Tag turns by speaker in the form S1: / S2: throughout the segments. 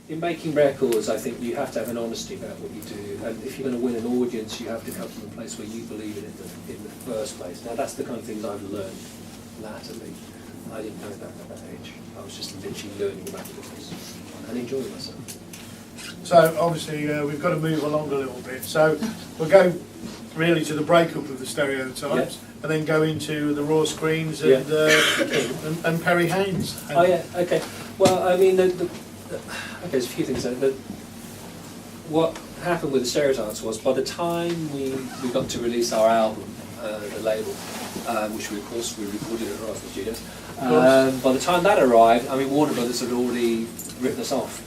S1: in making records, I think you have to have an honesty about what you do, and if you're going to win an audience, you have to come from a place where you believe in it in the first place. Now, that's the kind of things I've learned latterly. I didn't know that at that age. I was just literally learning about the business and enjoying myself.
S2: So obviously we've got to move along a little bit. So we'll go really to the breakup of the stereotypes, and then go into the raw screens and and Perry Haynes.
S1: Oh yeah, okay. Well, I mean, okay, there's a few things there. What happened with the stereotypes was, by the time we got to release our album, the label, which we of course recorded at Roscoe Studios. By the time that arrived, I mean, Warner Brothers had already written us off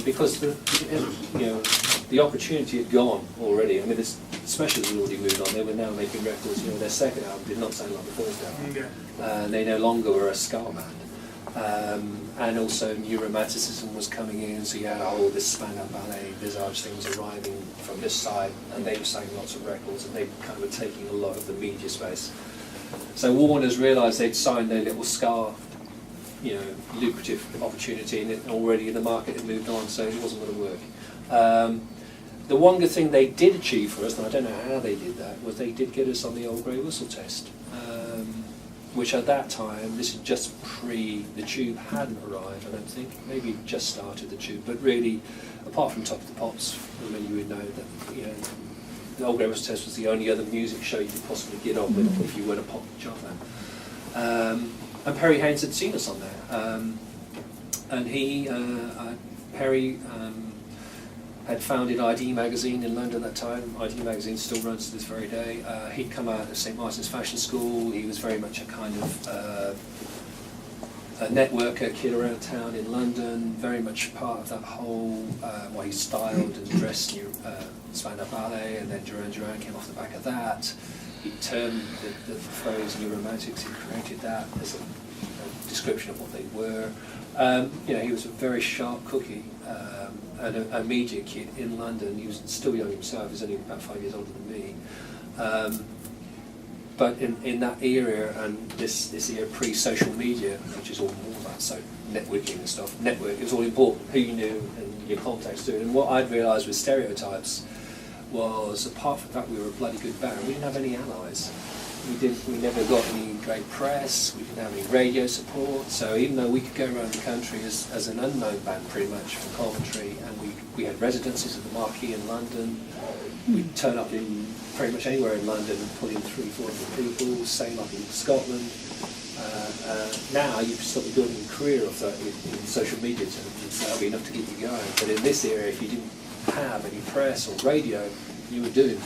S1: because the opportunity had gone already. I mean, the Smashers had already moved on. They were now making records. You know, their second album did not sound like the first album. They no longer were a ska band. And also New Romanticism was coming in, so you had this Spandau Ballet, Visage things arriving from this side, and they were selling lots of records, and they kind of were taking a lot of the media space. So Warner's realised they'd signed their little ska, lucrative opportunity, and already the market had moved on, so it wasn't going to work. The one good thing they did achieve for us, and I don't know how they did that, was they did get us on the old grey whistle test, which at that time, this is just the Tube hadn't arrived, I don't think, maybe just started the Tube, but really, apart from Top of the Pops, I mean, you would know that, the old grey whistle test was the only other music show you could possibly get on with if you were a pop job fan. And Perry Haynes had seen us on there, and Perry had founded ID Magazine in London at that time. ID Magazine still runs to this very day. He'd come out of St Martin's Fashion School. He was very much a kind of a networker kid around town in London, very much part of that whole, he styled and dressed Spandau Ballet, and then Duran Duran came off the back of that. He termed the phrase New Romantics, he created that as a description of what they were. He was a very sharp cookie, and a media kid in London. He was still young himself, he's only about 5 years older than me. But in that era, and this era pre-social media, which is all more about networking and stuff, it was all important, who you knew and your contacts to it. And what I'd realised with stereotypes was, apart from that we were a bloody good band, we didn't have any allies. We never got any great press, we didn't have any radio support, so even though we could go around the country as an unknown band pretty much from Coventry, and we had residencies at the Marquee in London, we'd turn up in pretty much anywhere in London and pull in 300-400 people, same up in Scotland. Now you've sort of building a career off that in social media terms, that'll be enough to keep you going, but in this era, if you didn't have any press or radio, you were doomed.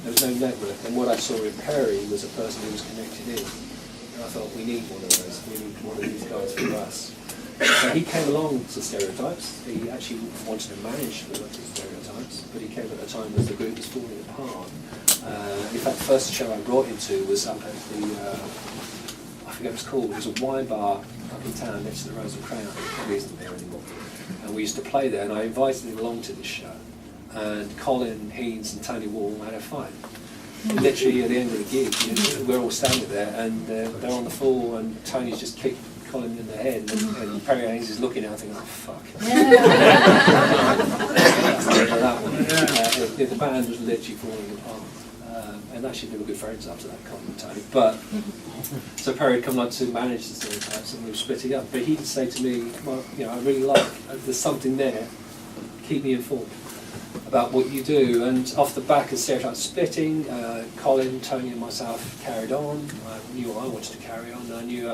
S1: There was no network, and what I saw in Perry was a person who was connected in. And I thought, we need one of those, we need one of these guys for us. So he came along to Stereotypes. He actually wanted to manage the Stereotypes, but he came at a time as the group was falling apart. In fact, the first show I brought him to was up at the, I forget what it's called, it was a wine bar up in town next to the Rose and Crown. It probably isn't there anymore. And we used to play there, and I invited him along to this show. And Colin Haynes and Tony Wall had a fight. Literally at the end of the gig, we're all standing there, and they're on the floor, and Tony's just kicked Colin in the head, and Perry Haynes is looking at it thinking, oh fuck. The band was literally falling apart. And actually they were good friends after that, Colin and Tony. But, so Perry had come on to manage the Stereotypes, and we were splitting up. But he'd say to me, well, I really like, there's something there, keep me informed about what you do. And off the back of Stereotypes splitting, Colin, Tony and myself carried on. I knew I wanted to carry on. I knew,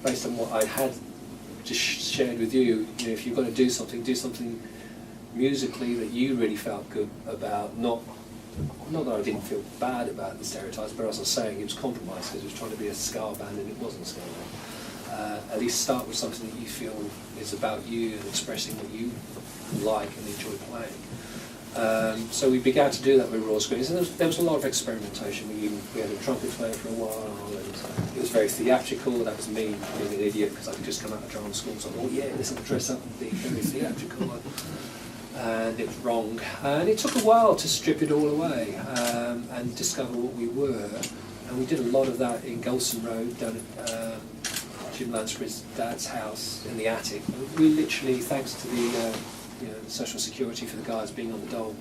S1: based on what I had just shared with you, if you're going to do something musically that you really felt good about, not that I didn't feel bad about the Stereotypes, but as I was saying, it was compromised because it was trying to be a ska band and it wasn't a ska band. At least start with something that you feel is about you and expressing what you like and enjoy playing. So we began to do that with raw screens, and there was a lot of experimentation. We had a trumpet player for a while, and it was very theatrical. That was me being an idiot because I could just come out of drama school, so I thought, yeah, let's dress up and be very theatrical. And it was wrong. And it took a while to strip it all away and discover what we were. And we did a lot of that in Golson Road, down at Jim Lansbury's dad's house in the attic. And we literally, thanks to the the social security for the guys being on the dole.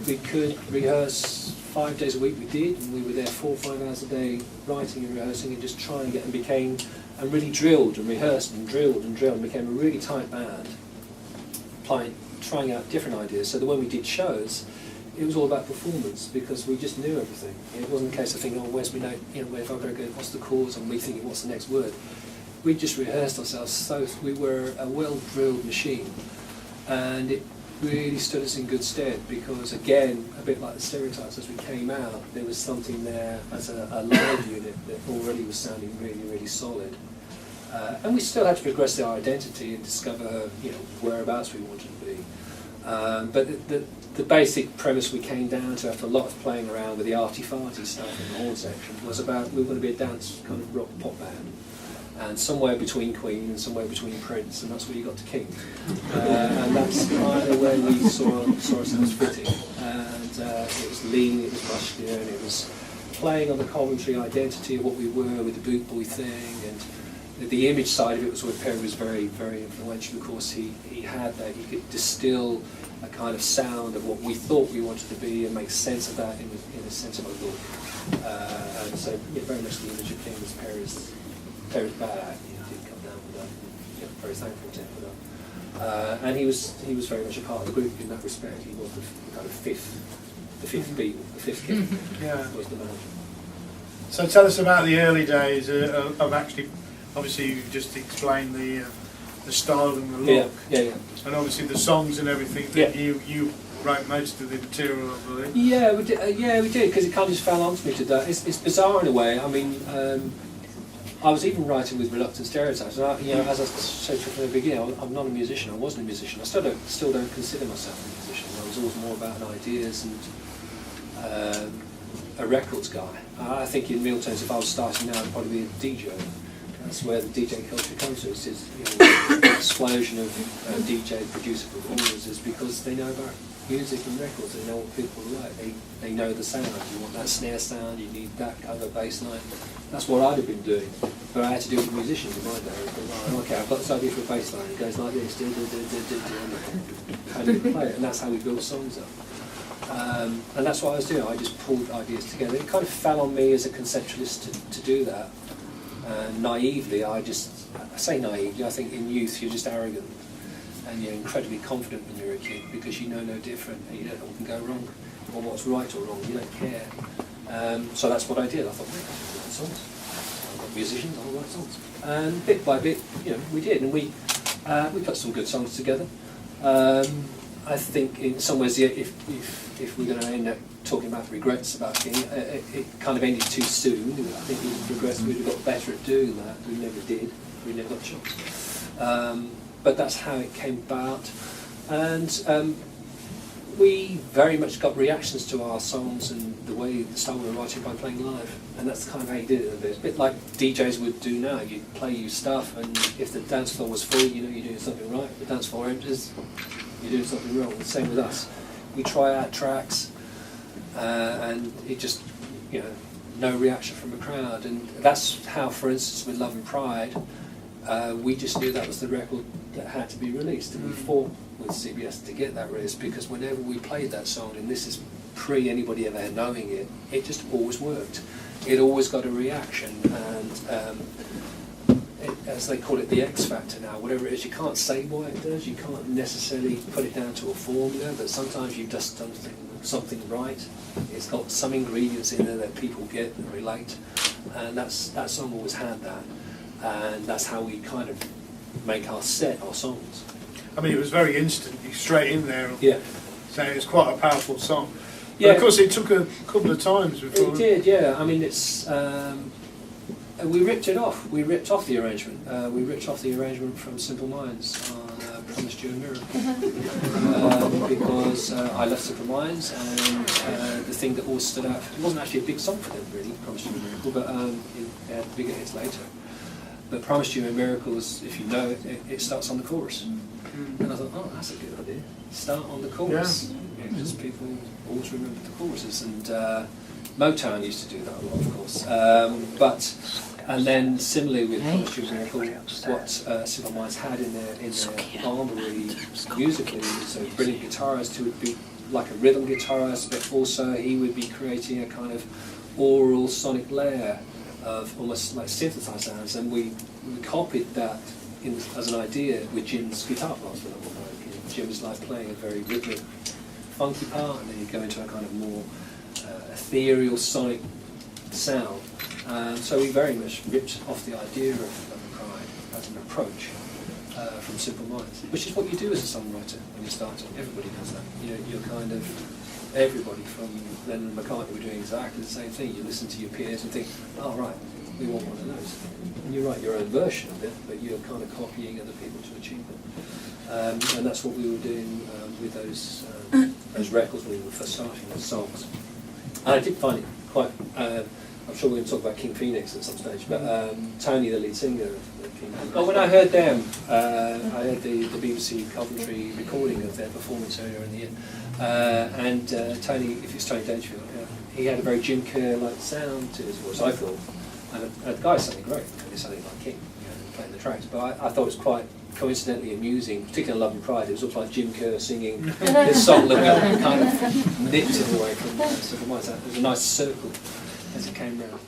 S1: We could rehearse 5 days a week. We did, and we were there 4 or 5 hours a day writing and rehearsing and just trying to get, and really drilled and rehearsed and drilled and drilled and became a really tight band, trying out different ideas, so that when we did shows, it was all about performance, because we just knew everything. It wasn't a case of thinking, oh, where's my note, where's I better go, what's the chords, and we thinking, what's the next word. We just rehearsed ourselves, so we were a well-drilled machine, and it really stood us in good stead, because again, a bit like the Stereotypes, as we came out, there was something there as a live unit that already was sounding really, really solid. And we still had to progress our identity and discover, whereabouts we wanted to be. But the basic premise we came down to after a lot of playing around with the arty-farty stuff in the horn section was about we were going to be a dance kind of rock pop band. And somewhere between Queen and somewhere between Prince, and that's where you got to King. And that's kind of where we saw ourselves fitting. And it was lean, it was muscular, and it was playing on the Coventry identity of what we were with the boot boy thing, and the image side of it was where Perry was very, very influential. Of course, he had that. He could distill a kind of sound of what we thought we wanted to be and make sense of that in a sense of a look. And so, very much the image of King was Perry's bad. He did come down with that. Very thankful to him for that. And he was very much a part of the group in that respect. He was the kind of fifth beat, the fifth kid. Was the manager.
S2: So tell us about the early days of actually. Obviously, you just explained the style and the look.
S1: Yeah.
S2: And obviously the songs and everything that you wrote most of the material, I believe.
S1: Yeah, we did, because it kind of just fell onto me to that. It's bizarre in a way. I mean, I was even writing with Reluctant Stereotypes. And as I said from the beginning, I'm not a musician. I wasn't a musician. I still don't consider myself a musician. I was always more about ideas and a records guy. I think in real terms, if I was starting now, I'd probably be a DJ. That's where the DJ culture comes to. It's the explosion of DJ, producer, performers is because they know about music and records. They know what people like. They know the sound. You want that snare sound. You need that kind of bass line. That's what I'd have been doing. But I had to do it with musicians in my day. Okay, I've got this idea for a bass line. It goes like this. How do you play it? And that's how we build songs up. And that's what I was doing. I just pulled ideas together. It kind of fell on me as a conceptualist to do that. Naively, I say naively, I think in youth you're just arrogant and you're incredibly confident when you're a kid because you know no different and you don't know what can go wrong or what's right or wrong, you don't care. So that's what I did. I thought, wait, I should write songs. I've got musicians, I'll write songs. And bit by bit, we did, and we put some good songs together. I think in some ways, if we're going to end up talking about the regrets about King, it kind of ended too soon. I think we progressed, we'd have got better at doing that. We never did. We never got the chance. But that's how it came about. And we very much got reactions to our songs and the style we were writing by playing live. And that's kind of how you did it a bit. It's a bit like DJs would do now. You play your stuff, and if the dance floor was full, you're doing something right. If the dance floor empties, you're doing something wrong. The same with us. We try out tracks, and it just, no reaction from a crowd. And that's how, for instance, with Love and Pride, we just knew that was the record that had to be released. And we fought with CBS to get that released, because whenever we played that song, and this is pre anybody ever knowing it, it just always worked. It always got a reaction, and as they call it, the X factor now, whatever it is, you can't say why it does, you can't necessarily put it down to a formula, but sometimes you've just done something right. It's got some ingredients in there that people get and relate, and that song always had that, and that's how we kind of make our songs.
S2: I mean, it was very instant, straight in there.
S1: Yeah.
S2: So it was quite a powerful song.
S1: Yeah.
S2: But of course, it took a couple of times before.
S1: It did, yeah. I mean, it's. We ripped it off. We ripped off the arrangement. We ripped off the arrangement from Simple Minds on Promised You a Miracle. Because I left Simple Minds, and the thing that always stood out, it wasn't actually a big song for them, really, Promised You a Miracle, but it had bigger hits later. But Promised You a Miracle, if you know it, it starts on the chorus. And I thought, oh, that's a good idea. Start on the chorus. Because people always remember the choruses. And Motown used to do that a lot, of course. But And then similarly with Costume Miracle, what Simple Minds had in their armoury musically, so brilliant guitarist who would be like a rhythm guitarist, but also he would be creating a kind of aural sonic layer of almost like synthesized sounds, and we copied that as an idea with Jim's guitar parts for number one. Jim was like playing a very rhythmic, funky part, and then you go into a kind of more ethereal sonic sound. So we very much ripped off the idea of Pride as an approach from Simple Minds, which is what you do as a songwriter when you're starting. Everybody does that. You're kind of, everybody from Lennon and McCartney were doing exactly the same thing. You listen to your peers and think, oh right, we want one of those. And you write your own version of it, but you're kind of copying other people to achieve it. And that's what we were doing with those records when we were first starting those songs. And I did find it quite, I'm sure we're going to talk about King Phoenix at some stage, but Tony, the lead singer of King Phoenix. Oh, when I heard them, I heard the BBC Coventry recording of their performance earlier in the year. And Tony, if it's Tony Dangerfield, he had a very Jim Kerr-like sound to his voice, I thought. And the guy sounded great, and he sounded like King, playing the tracks. But I thought it was quite coincidentally amusing, particularly in Love and Pride. It was also like Jim Kerr singing this song that kind of nipped it away from Simple Minds. It was a nice circle as it came round.